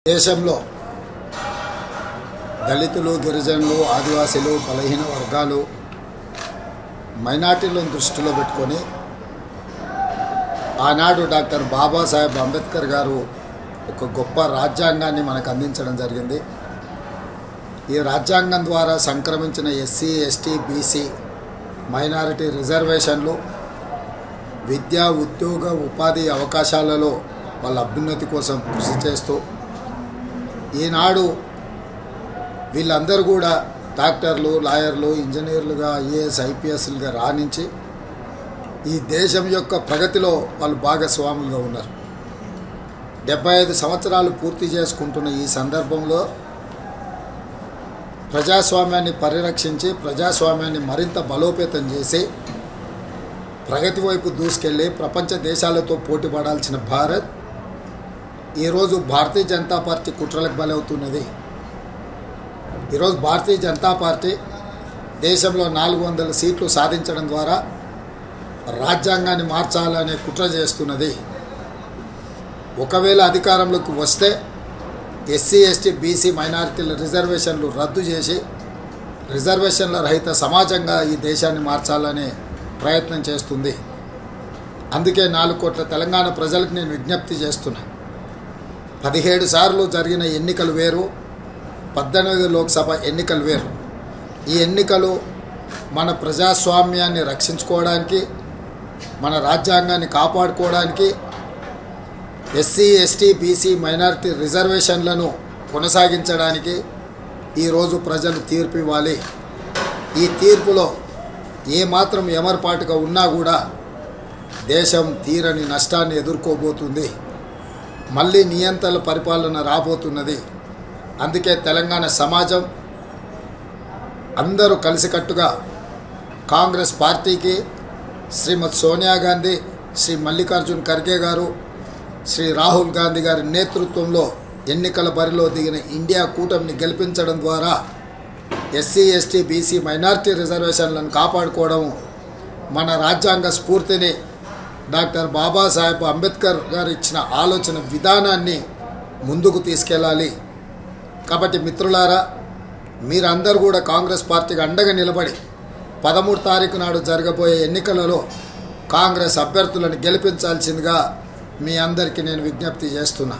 దేశంలో దళితులు, గిరిజనులు, ఆదివాసీలు, బలహీన వర్గాలు, మైనార్టీలను దృష్టిలో పెట్టుకొని ఆనాడు డాక్టర్ బాబాసాహెబ్ అంబేద్కర్ గారు ఒక గొప్ప రాజ్యాంగాన్ని మనకు అందించడం జరిగింది. ఈ రాజ్యాంగం ద్వారా సంక్రమించిన ఎస్సీ, ఎస్టీ, బీసీ, మైనారిటీ రిజర్వేషన్లు విద్యా, ఉద్యోగ, ఉపాధి అవకాశాలలో వాళ్ళ అభ్యున్నతి కోసం కృషి చేస్తూ ఈనాడు వీళ్ళందరూ కూడా డాక్టర్లు, లాయర్లు, ఇంజనీర్లుగా, ఐఏఎస్, ఐపీఎస్లుగా రాణించి ఈ దేశం యొక్క ప్రగతిలో వాళ్ళు భాగస్వాములుగా ఉన్నారు. 75 సంవత్సరాలు పూర్తి చేసుకుంటున్న ఈ సందర్భంలో ప్రజాస్వామ్యాన్ని పరిరక్షించి ప్రజాస్వామ్యాన్ని మరింత బలోపేతం చేసి ప్రగతి వైపు దూసుకెళ్ళి ప్రపంచ దేశాలతో పోటీ పడాల్సిన భారత్ ఈరోజు భారతీయ జనతా పార్టీ కుట్రలకు బలవుతున్నది. ఈరోజు భారతీయ జనతా పార్టీ దేశంలో 400 సీట్లు సాధించడం ద్వారా రాజ్యాంగాన్ని మార్చాలనే కుట్ర చేస్తున్నది. ఒకవేళ అధికారంలోకి వస్తే ఎస్సీ, ఎస్టీ, బీసీ, మైనారిటీల రిజర్వేషన్లు రద్దు చేసి రిజర్వేషన్ల రహిత సమాజంగా ఈ దేశాన్ని మార్చాలనే ప్రయత్నం చేస్తుంది. అందుకే 4 కోట్ల తెలంగాణ ప్రజలకు నేను విజ్ఞప్తి చేస్తున్నా. 17 సార్లు జరిగిన ఎన్నికలు వేరు, 18 లోక్సభ ఎన్నికలు వేరు. ఈ ఎన్నికలు మన ప్రజాస్వామ్యాన్ని రక్షించుకోవడానికి, మన రాజ్యాంగాన్ని కాపాడుకోవడానికి, ఎస్సీ, ఎస్టీ, బీసీ, మైనారిటీ రిజర్వేషన్లను కొనసాగించడానికి ఈరోజు ప్రజలు తీర్పు ఇవ్వాలి. ఈ తీర్పులో ఏమాత్రం ఎమరపాటుగా ఉన్నా కూడా దేశం తీరని నష్టాన్ని ఎదుర్కోబోతుంది. మళ్ళీ నియంత్రణ పరిపాలన రాబోతున్నది. అందుకే తెలంగాణ సమాజం అందరూ కలిసికట్టుగా కాంగ్రెస్ పార్టీకి, శ్రీమతి సోనియా గాంధీ, శ్రీ మల్లికార్జున్ ఖర్గే గారు, శ్రీ రాహుల్ గాంధీ గారి నేతృత్వంలో ఎన్నికల బరిలో దిగిన ఇండియా కూటమిని గెలిపించడం ద్వారా ఎస్సీ, ఎస్టీ, బీసీ, మైనారిటీ రిజర్వేషన్లను కాపాడుకోవడం, మన రాజ్యాంగ స్ఫూర్తిని, డాక్టర్ బాబాసాహెబ్ అంబేద్కర్ గారు ఇచ్చిన ఆలోచన విధానాన్ని ముందుకు తీసుకెళ్ళాలి. కాబట్టి మిత్రులారా, మీరందరూ కూడా కాంగ్రెస్ పార్టీకి అండగా నిలబడి 13 తారీఖు నాడు జరగబోయే ఎన్నికలలో కాంగ్రెస్ అభ్యర్థులను గెలిపించాల్సిందిగా మీ అందరికీ నేను విజ్ఞప్తి చేస్తున్నా.